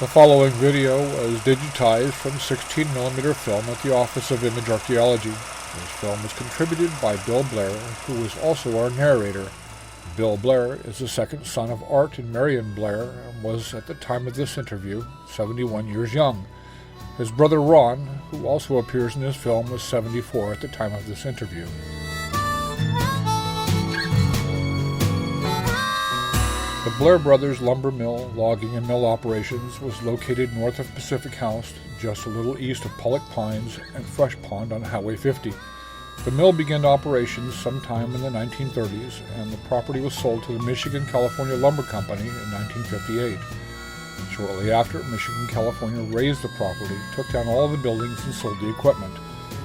The following video was digitized from 16mm film at the Office of Image Archaeology. This film was contributed by Bill Blair, who was also our narrator. Bill Blair is the second son of Art and Marion Blair and was, at the time of this interview, 71 years young. His brother Ron, who also appears in this film, was 74 at the time of this interview. The Blair Brothers lumber mill, logging and mill operations was located north of Pacific House, just a little east of Pollock, PINES, and Fresh Pond on Highway 50. The mill began operations sometime in the 1930s, and the property was sold to the Michigan-California Lumber Company in 1958. Shortly after, Michigan-California razed the property, took down all of the buildings, and sold the equipment.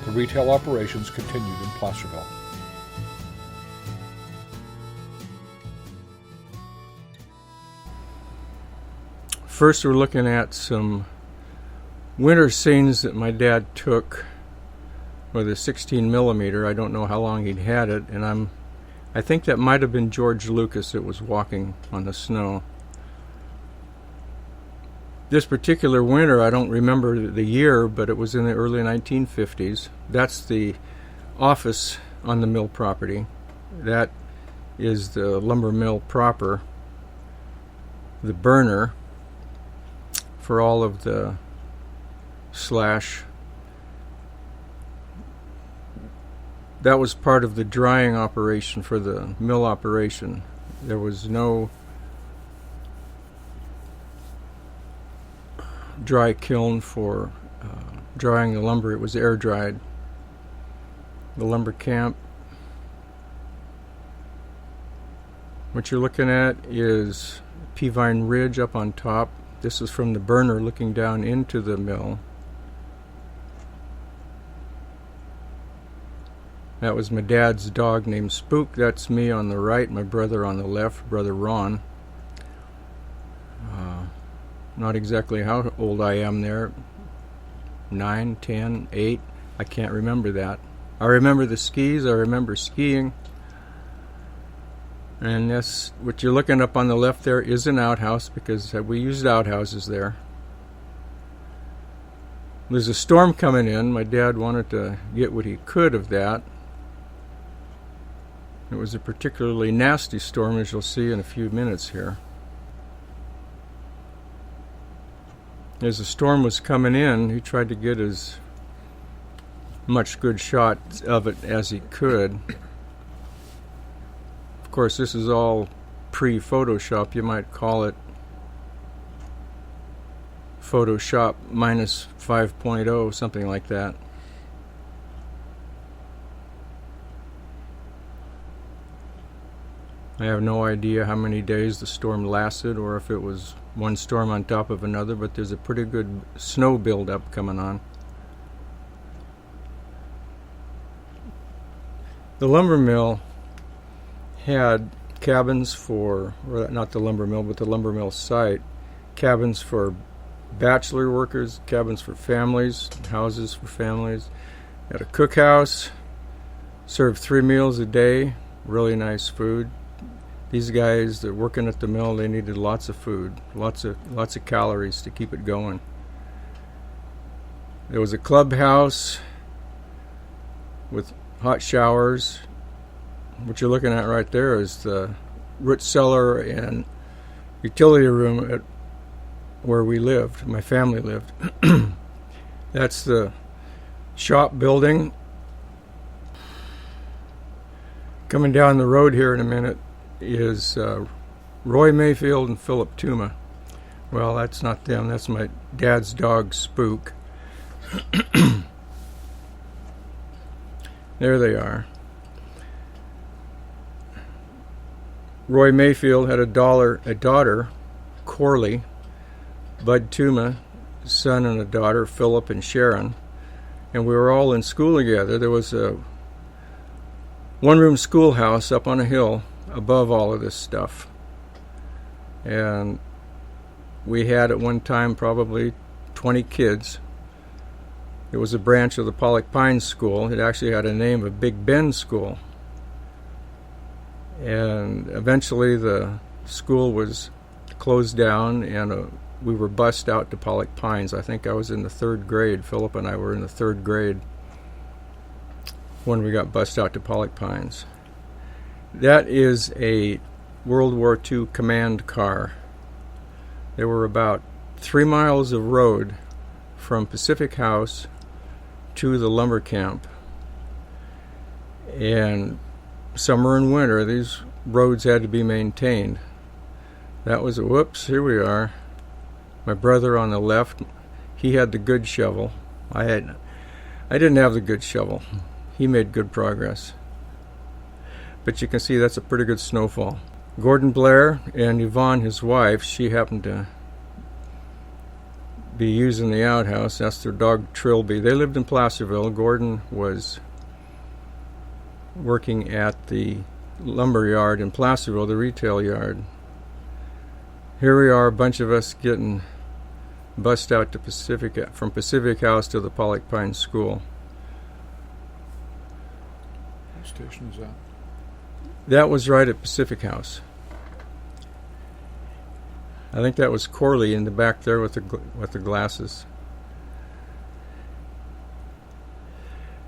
The retail operations continued in Placerville. First, we're looking at some winter scenes that my dad took with a 16mm. I don't know how long he'd had it, and I think that might have been George Lucas that was walking on the snow. This particular winter, I don't remember the year, but it was in the early 1950s. That's the office on the mill property. That is the lumber mill proper, the burner for all of the slash. That was part of the drying operation for the mill operation. There was no dry kiln for drying the lumber. It was air dried. The lumber camp. What you're looking at is Peavine Ridge up on top. This is from the burner looking down into the mill. That was my dad's dog named Spook. That's me on the right, my brother on the left, brother Ron. Not exactly how old I am there. 9, 10, 8. I can't remember that. I remember the skis. I remember skiing. And this, what you're looking up on the left there is an outhouse, because we used outhouses there. There's a storm coming in. My dad wanted to get what he could of that. It was a particularly nasty storm, as you'll see in a few minutes here. As the storm was coming in, he tried to get as much good shot of it as he could. Of course, this is all pre-Photoshop. You might call it Photoshop minus 5.0, something like that. I have no idea how many days the storm lasted, or if it was one storm on top of another, but there's a pretty good snow buildup coming on. The lumber mill had cabins for, or not the lumber mill, but the lumber mill site, cabins for bachelor workers, cabins for families, houses for families. Had a cookhouse, served 3 meals a day, really nice food. These guys that are working at the mill, they needed lots of food, lots of calories to keep it going. There was a clubhouse with hot showers. What you're looking at right there is the root cellar and utility room at where we lived, my family lived. That's the shop building. Coming down the road here in a minute is Roy Mayfield and Philip Tuma. Well, that's not them. That's my dad's dog, Spook. There they are. Roy Mayfield had a daughter, Corley. Bud Tuma, son and a daughter, Philip and Sharon. And we were all in school together. There was a one-room schoolhouse up on a hill above all of this stuff. And we had at one time probably 20 kids. It was a branch of the Pollock Pines School. It actually had a name of Big Bend School. And eventually the school was closed down, and a we were bussed out to Pollock Pines. I think I was in the 3rd grade. Philip and I were in the 3rd grade when we got bussed out to Pollock Pines. That is a World War II command car. There were about 3 miles of road from Pacific House to the lumber camp. And summer and winter, these roads had to be maintained. That was a whoops, here we are. My brother on the left, he had the good shovel. I didn't have the good shovel. He made good progress. But you can see that's a pretty good snowfall. Gordon Blair and Yvonne, his wife, she happened to be using the outhouse. That's their dog Trilby. They lived in Placerville. Gordon was working at the lumber yard in Placerville, the retail yard. Here we are, a bunch of us getting bussed out to from Pacific House to the Pollock Pines School. What station is that? That was right at Pacific House. I think that was Corley in the back there with the glasses.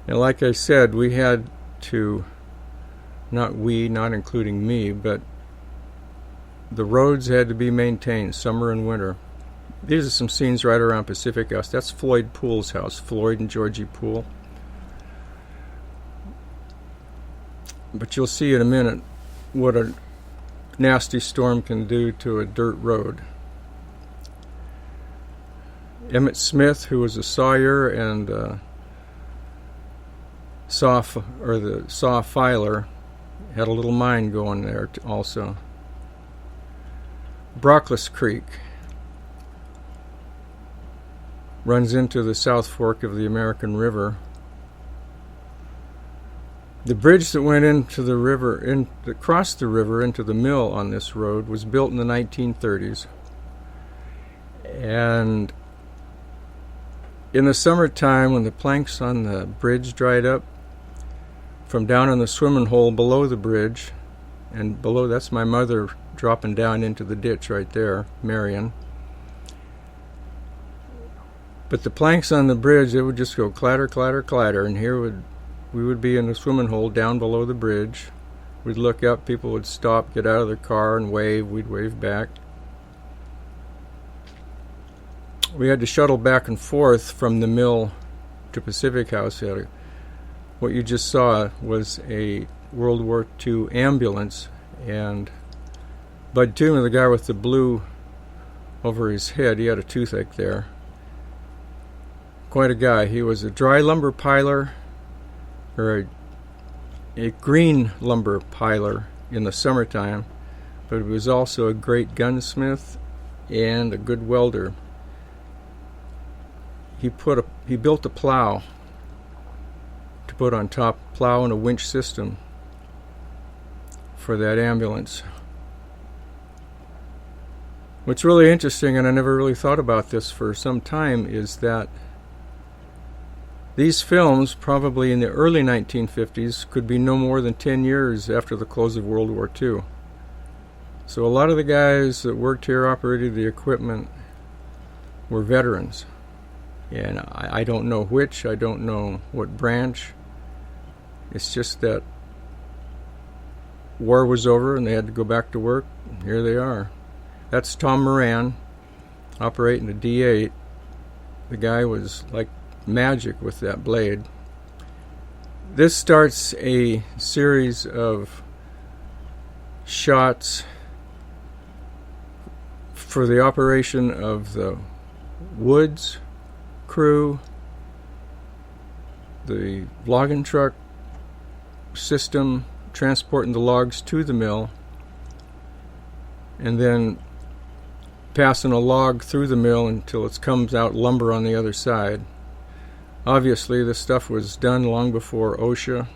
And like I said, we had to, not including me, but the roads had to be maintained summer and winter. These are some scenes right around Pacific House. That's Floyd Poole's house, Floyd and Georgie Poole. But you'll see in a minute what a nasty storm can do to a dirt road. Emmett Smith, who was a sawyer and the saw filer, had a little mine going there also. Brockless Creek runs into the South Fork of the American River. The bridge that went into the river, that crossed the river into the mill on this road, was built in the 1930s. And in the summertime, when the planks on the bridge dried up, from down in the swimming hole below the bridge, and below, that's my mother dropping down into the ditch right there, Marion. But the planks on the bridge, they would just go clatter, clatter, clatter, and we would be in the swimming hole down below the bridge. We'd look up, people would stop, get out of their car and wave. We'd wave back. We had to shuttle back and forth from the mill to Pacific House. What you just saw was a World War II ambulance, and Bud Tuma, the guy with the blue over his head, he had a toothache there. Quite a guy. He was a dry lumber piler, or a green lumber piler in the summertime, but he was also a great gunsmith and a good welder. He built a plow to put on top, plow and a winch system for that ambulance. What's really interesting, and I never really thought about this for some time, is that these films, probably in the early 1950s, could be no more than 10 years after the close of World War II. So a lot of the guys that worked here, operated the equipment, were veterans. And I don't know which, I don't know what branch. It's just that war was over and they had to go back to work. Here they are. That's Tom Moran, operating a D8. The guy was like magic with that blade. This starts a series of shots for the operation of the woods crew, the logging truck system transporting the logs to the mill, and then passing a log through the mill until it comes out lumber on the other side. Obviously, this stuff was done long before OSHA,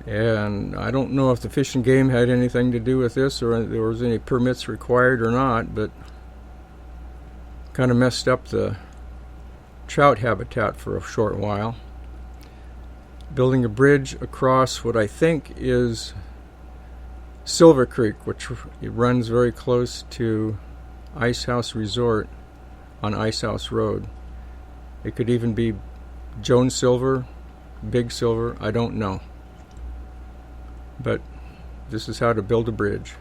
and I don't know if the Fish and Game had anything to do with this or there was any permits required or not, but kind of messed up the trout habitat for a short while. Building a bridge across what I think is Silver Creek, which it runs very close to Ice House Resort on Ice House Road. It could even be Joan Silver, Big Silver, I don't know. But this is how to build a bridge.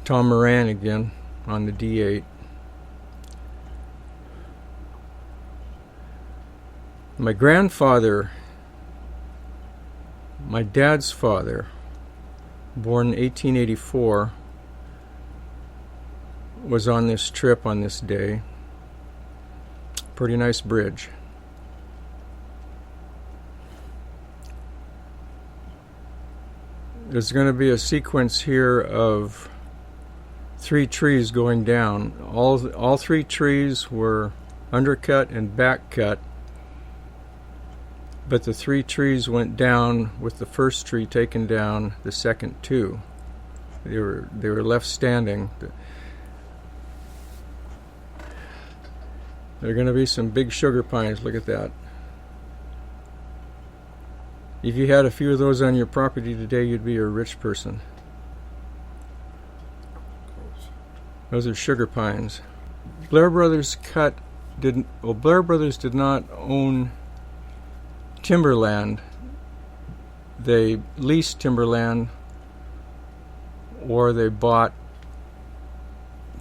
Tom Moran again on the D8. My grandfather, my dad's father, born in 1884, was on this trip on this day. Pretty nice bridge. There's going to be a sequence here of 3 trees going down. All 3 trees were undercut and back cut, but the 3 trees went down with the first tree taken down, the second 2. They were left standing. There are going to be some big sugar pines. Look at that. If you had a few of those on your property today, you'd be a rich person. Those are sugar pines. Blair Brothers Blair Brothers did not own timberland. They leased timberland, or they bought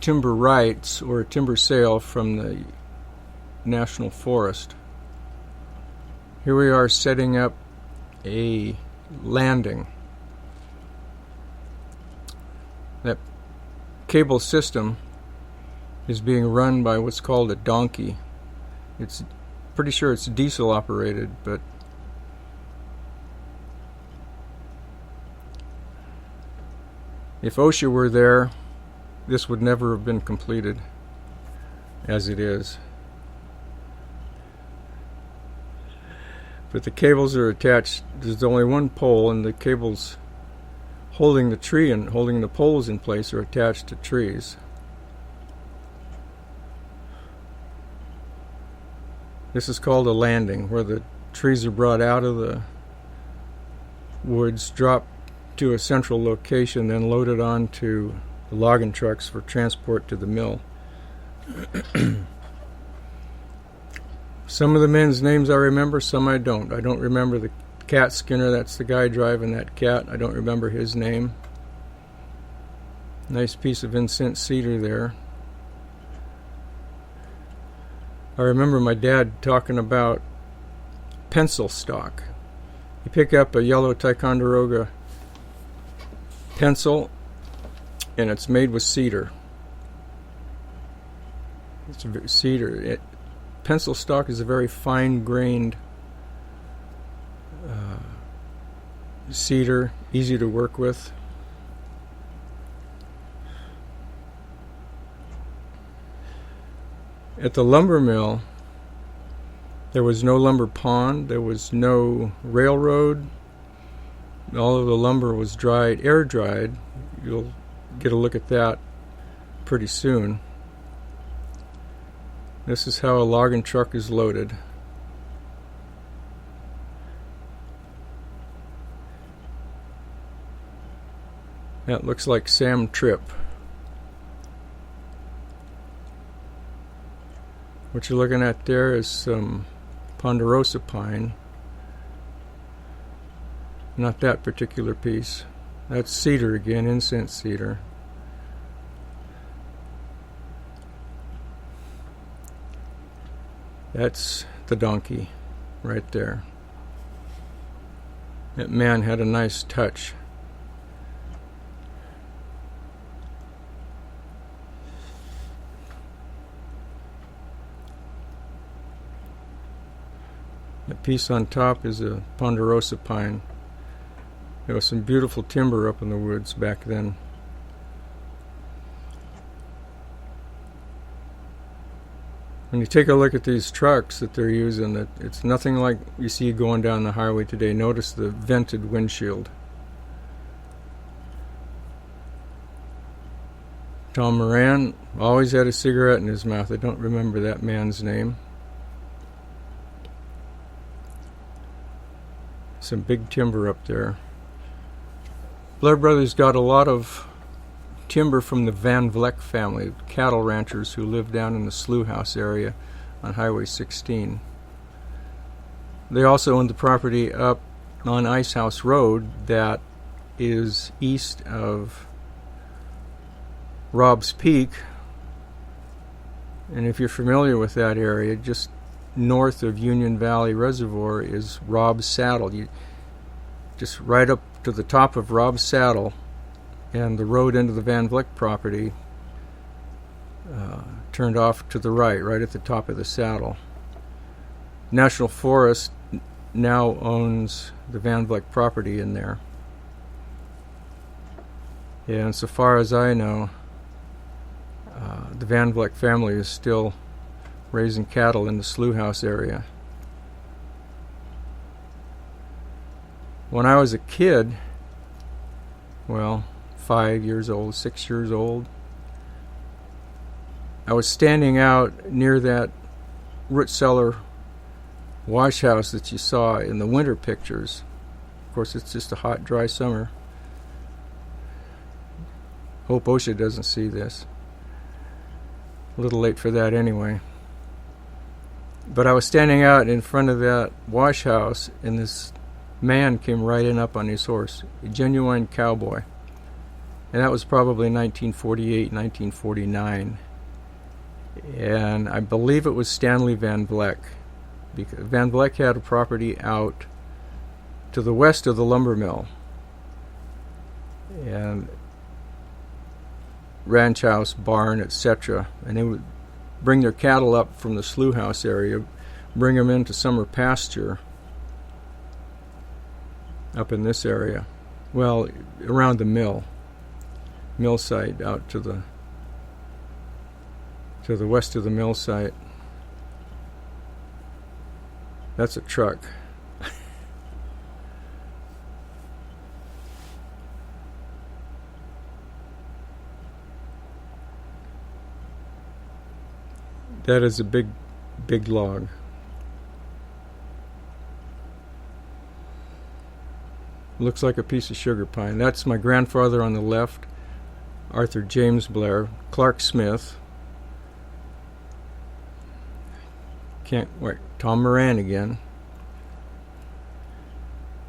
timber rights or a timber sale from the National Forest. Here we are setting up a landing. That cable system is being run by what's called a donkey. It's pretty sure it's diesel operated, but if OSHA were there, this would never have been completed as it is. But the cables are attached. There's only one pole, and the cables holding the tree and holding the poles in place are attached to trees. This is called a landing, where the trees are brought out of the woods, dropped to a central location, then loaded onto the logging trucks for transport to the mill. Some of the men's names I remember, some I don't. I don't remember the cat skinner. That's the guy driving that cat. I don't remember his name. Nice piece of incense cedar there. I remember my dad talking about pencil stock. You pick up a yellow Ticonderoga pencil, and it's made with cedar. It's cedar. Pencil stock is a very fine-grained cedar, easy to work with. At the lumber mill, there was no lumber pond, there was no railroad. All of the lumber was dried, air dried. You'll get a look at that pretty soon. This is how a logging truck is loaded. That looks like Sam Tripp. What you're looking at there is some ponderosa pine. Not that particular piece. That's cedar again, incense cedar. That's the donkey right there. That man had a nice touch. The piece on top is a ponderosa pine. There was some beautiful timber up in the woods back then. When you take a look at these trucks that they're using, it's nothing like you see going down the highway today. Notice the vented windshield. Tom Moran always had a cigarette in his mouth. I don't remember that man's name. Some big timber up there. Blair Brothers got a lot of timber from the Van Vleck family, cattle ranchers who lived down in the Slough House area on Highway 16. They also owned the property up on Ice House Road that is east of Robb's Peak. And if you're familiar with that area, just north of Union Valley Reservoir is Robb's Saddle. You just right up to the top of Robb's Saddle, and the road into the Van Vleck property turned off to the right at the top of the saddle. National Forest now owns the Van Vleck property in there. And so far as I know, the Van Vleck family is still raising cattle in the Slough House area. When I was a kid, 5 years old, 6 years old, I was standing out near that root cellar wash house that you saw in the winter pictures. Of course, it's just a hot, dry summer. Hope OSHA doesn't see this. A little late for that anyway. But I was standing out in front of that wash house, and this man came riding up on his horse, a genuine cowboy. And that was probably 1948, 1949. And I believe it was Stanley Van Vleck. Because Van Vleck had a property out to the west of the lumber mill. And ranch house, barn, etc. And they would bring their cattle up from the Slough House area, bring them into summer pasture up in this area. Well, around the mill site, out to the west of the mill site. That's a truck. That is a big log. Looks like a piece of sugar pine. That's my grandfather on the left, Arthur James Blair. Clark Smith. Tom Moran again.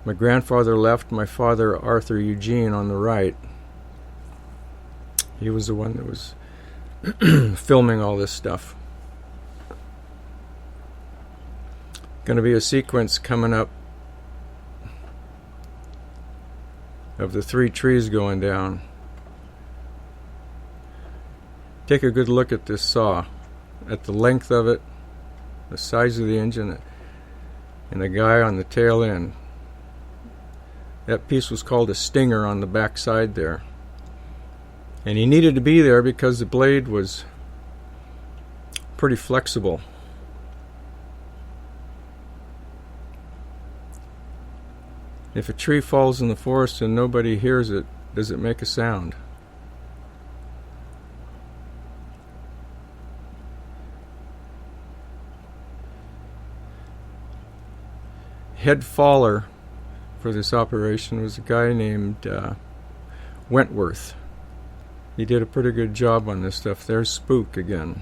My grandfather left, my father Arthur Eugene on the right. He was the one that was filming all this stuff. Going to be a sequence coming up of the 3 trees going down. Take a good look at this saw, at the length of it, the size of the engine, and the guy on the tail end. That piece was called a stinger on the back side there. And he needed to be there because the blade was pretty flexible. If a tree falls in the forest and nobody hears it, does it make a sound? Head faller for this operation was a guy named Wentworth. He did a pretty good job on this stuff. There's Spook again.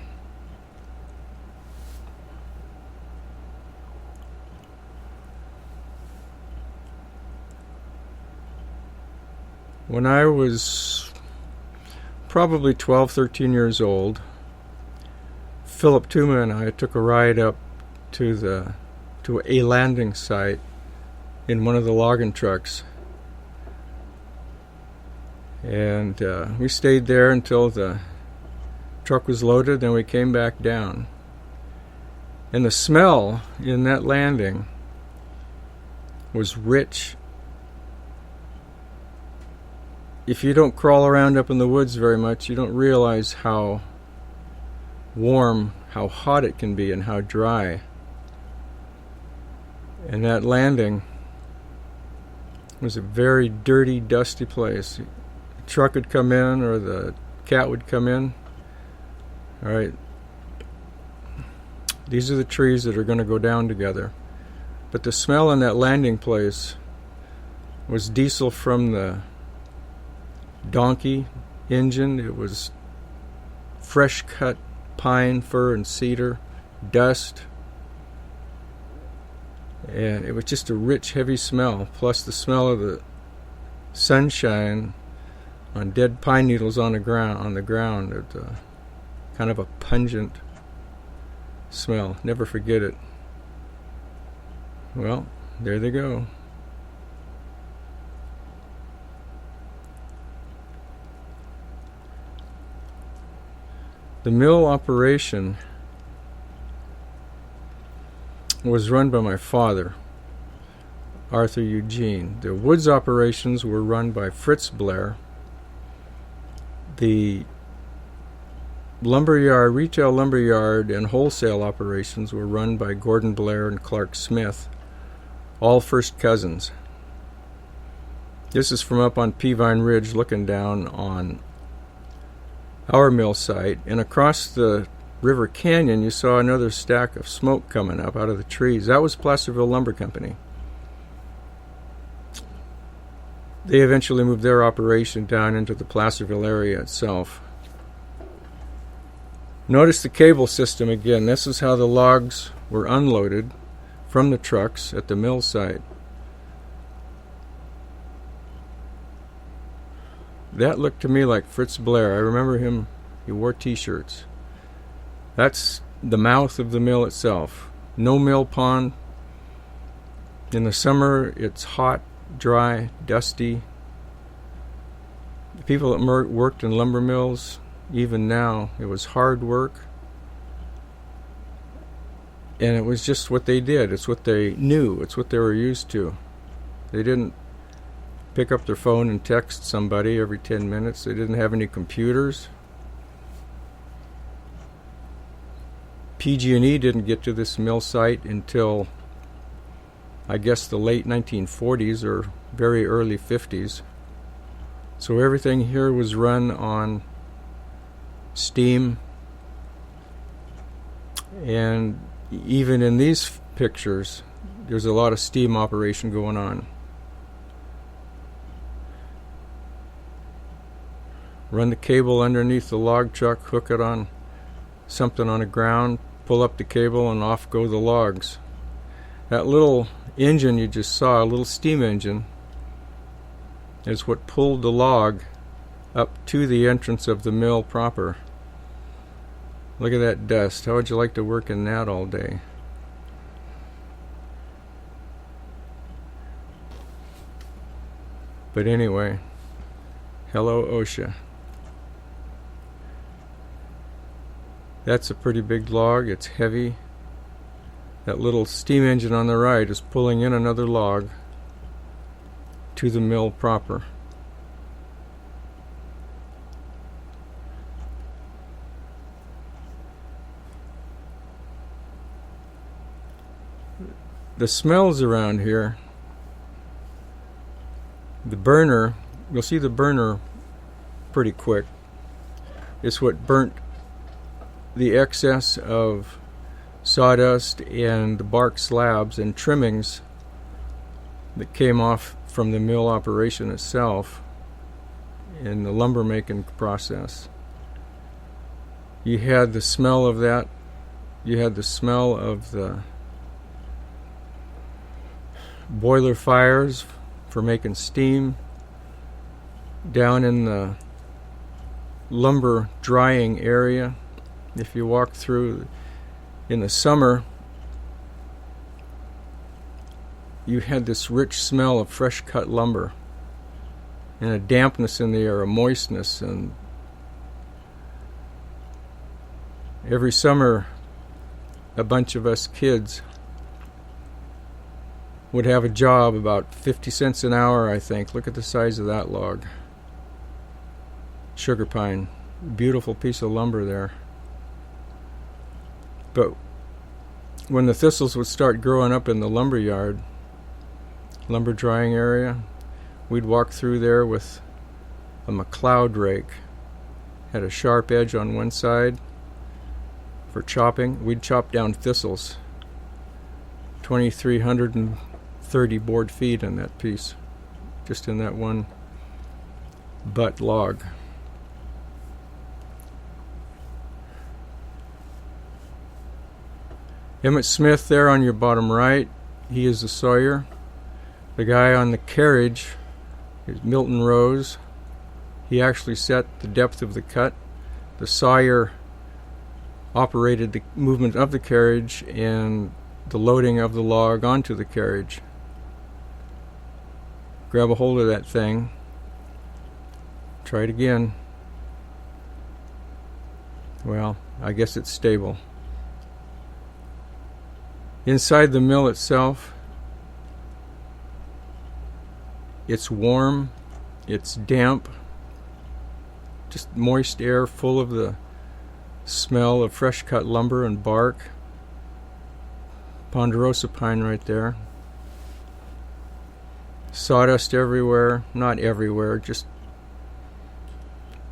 When I was probably 12, 13 years old, Philip Tuma and I took a ride up to a landing site in one of the logging trucks. And we stayed there until the truck was loaded, then we came back down. And the smell in that landing was rich. If you don't crawl around up in the woods very much, you don't realize how warm, how hot it can be, and how dry. And that landing was a very dirty, dusty place. The truck would come in, or the cat would come in. All right, these are the trees that are going to go down together. But the smell in that landing place was diesel from the donkey engine. It was fresh cut pine, fir, and cedar, dust. And it was just a rich, heavy smell, plus the smell of the sunshine on dead pine needles on the ground. It's kind of a pungent smell. Never forget it. Well, there they go. The mill operation was run by my father, Arthur Eugene. The woods operations were run by Fritz Blair. The lumberyard, retail lumberyard, and wholesale operations were run by Gordon Blair and Clark Smith, all first cousins. This is from up on Peavine Ridge looking down on our mill site, and across the river canyon you saw another stack of smoke coming up out of the trees. That was Placerville Lumber Company. They eventually moved their operation down into the Placerville area itself. Notice the cable system again. This is how the logs were unloaded from the trucks at the mill site. That looked to me like Fritz Blair. I remember him. He wore t-shirts. That's the mouth of the mill itself. No mill pond. In the summer, it's hot, dry, dusty. The people that worked in lumber mills, even now, it was hard work. And it was just what they did. It's what they knew. It's what they were used to. They didn't pick up their phone and text somebody every 10 minutes. They didn't have any computers. PG&E didn't get to this mill site until, I guess, the late 1940s or very early 50s. So everything here was run on steam. And even in these pictures, there's a lot of steam operation going on. Run the cable underneath the log truck, hook it on something on the ground, pull up the cable, and off go the logs. That little engine you just saw, a little steam engine, is what pulled the log up to the entrance of the mill proper. Look at that dust. How would you like to work in that all day? But anyway, hello OSHA. That's a pretty big log. It's heavy. That little steam engine on the right is pulling in another log to the mill proper. The smells around here, the burner, you'll see the burner pretty quick. It's what burnt the excess of sawdust and the bark slabs and trimmings that came off from the mill operation itself in the lumber making process. You had the smell of that. You had the smell of the boiler fires for making steam down in the lumber drying area. If you walk through in the summer, you had this rich smell of fresh cut lumber and a dampness in the air, a moistness. And every summer a bunch of us kids would have a job about 50 cents an hour, I think. Look at the size of that log. Sugar pine. Beautiful piece of lumber there. But when the thistles would start growing up in the lumber yard, lumber drying area, we'd walk through there with a McLeod rake. Had a sharp edge on one side for chopping. We'd chop down thistles. 2,330 board feet in that piece, just in that one butt log. Emmett Smith there on your bottom right, he is the sawyer. The guy on the carriage is Milton Rose. He actually set the depth of the cut. The sawyer operated the movement of the carriage and the loading of the log onto the carriage. Grab a hold of that thing. Try it again. Well, I guess it's stable. Inside the mill itself, it's warm, it's damp, just moist air full of the smell of fresh cut lumber and bark. Ponderosa pine right there. Sawdust everywhere, not everywhere, just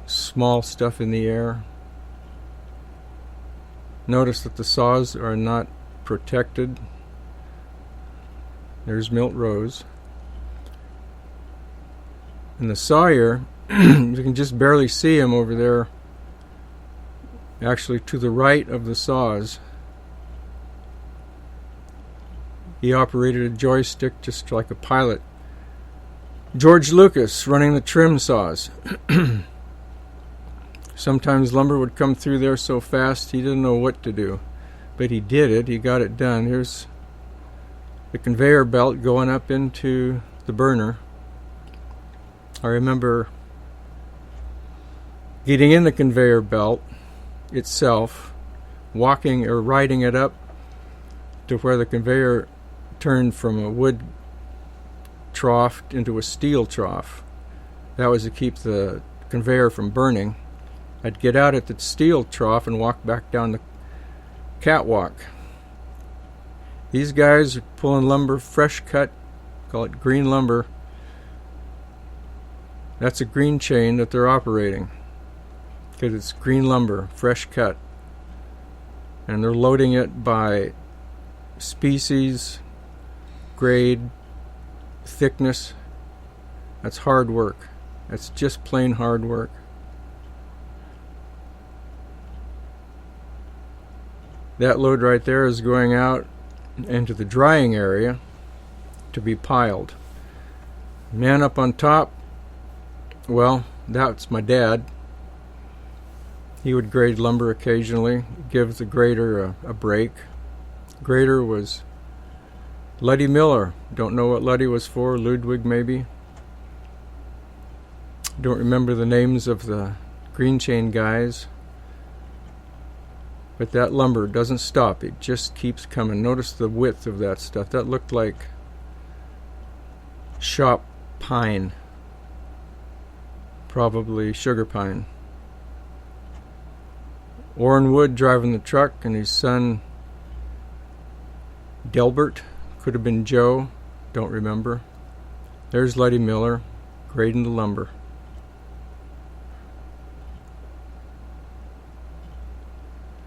small stuff in the air. Notice that the saws are not protected. There's Milt Rose. And the sawyer, you can just barely see him over there, actually to the right of the saws. He operated a joystick just like a pilot. George Lucas running the trim saws. Sometimes lumber would come through there so fast he didn't know what to do. But he did it. He got it done. Here's the conveyor belt going up into the burner. I remember getting in the conveyor belt itself, walking or riding it up to where the conveyor turned from a wood trough into a steel trough. That was to keep the conveyor from burning. I'd get out at the steel trough and walk back down the catwalk. These guys are pulling lumber, fresh cut, call it green lumber. That's a green chain that they're operating because it's green lumber, fresh cut. And they're loading it by species, grade, thickness. That's hard work. That's just plain hard work. That load right there is going out into the drying area to be piled. Man up on top, well, that's my dad. He would grade lumber occasionally, give the grader a break. Grader was Luddy Miller. Don't know what Luddy was for. Ludwig maybe. Don't remember the names of the green chain guys. But that lumber doesn't stop. It just keeps coming. Notice the width of that stuff. That looked like shop pine. Probably sugar pine. Orrin Wood driving the truck, and his son Delbert, could have been Joe, don't remember. There's Luddy Miller grading the lumber.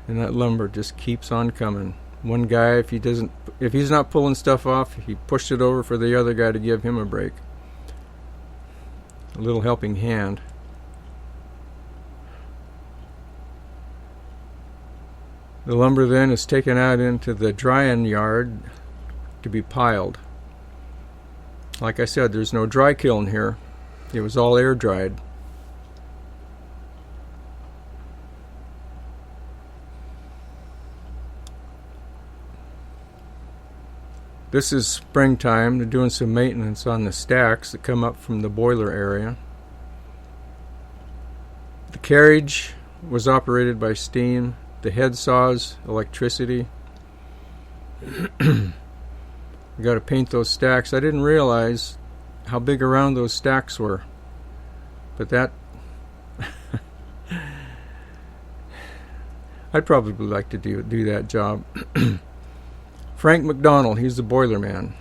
And that lumber just keeps on coming. One guy, if he's not pulling stuff off, he pushed it over for the other guy to give him a break. A little helping hand. The lumber then is taken out into the drying yard to be piled. Like I said, there's no dry kiln here. It was all air dried. This is springtime. They're doing some maintenance on the stacks that come up from the boiler area. The carriage was operated by steam. The head saws, electricity. You got to paint those stacks. I didn't realize how big around those stacks were. But that... I'd probably like to do that job. Frank McDonald, he's the boiler man.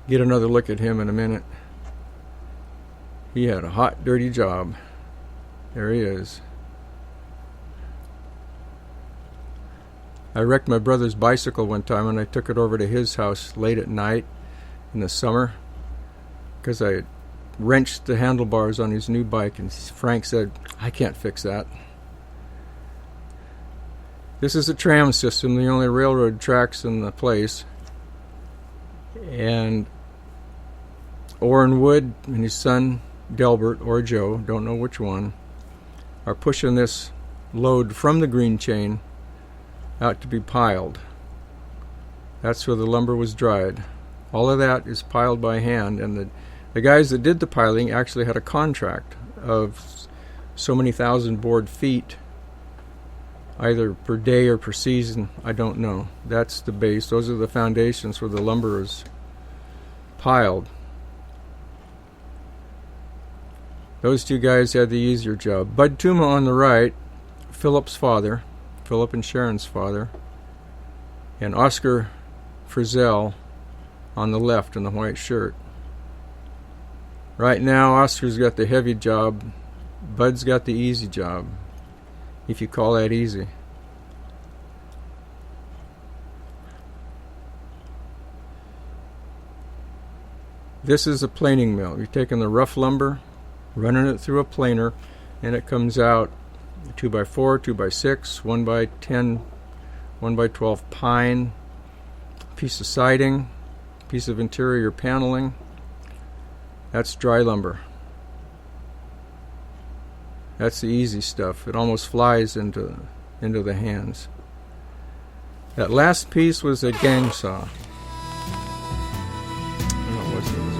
Get another look at him in a minute. He had a hot, dirty job. There he is. I wrecked my brother's bicycle one time and I took it over to his house late at night in the summer because I wrenched the handlebars on his new bike, and Frank said, "I can't fix that." This is a tram system, the only railroad tracks in the place. And Orrin Wood and his son Delbert, or Joe, don't know which one, are pushing this load from the green chain out to be piled. That's where the lumber was dried. All of that is piled by hand, and the guys that did the piling actually had a contract of so many thousand board feet, either per day or per season, I don't know. That's the base. Those are the foundations where the lumber is piled. Those two guys had the easier job. Bud Tuma on the right, Philip's father, Philip and Sharon's father, and Oscar Frizzell on the left in the white shirt. Right now, Oscar's got the heavy job. Bud's got the easy job, if you call that easy. This is a planing mill. You're taking the rough lumber, running it through a planer, and it comes out 2x4, 2x6, 1x10, 1x12 pine, piece of siding, piece of interior paneling. That's dry lumber. That's the easy stuff. It almost flies into the hands. That last piece was a gang saw. I don't know what it was.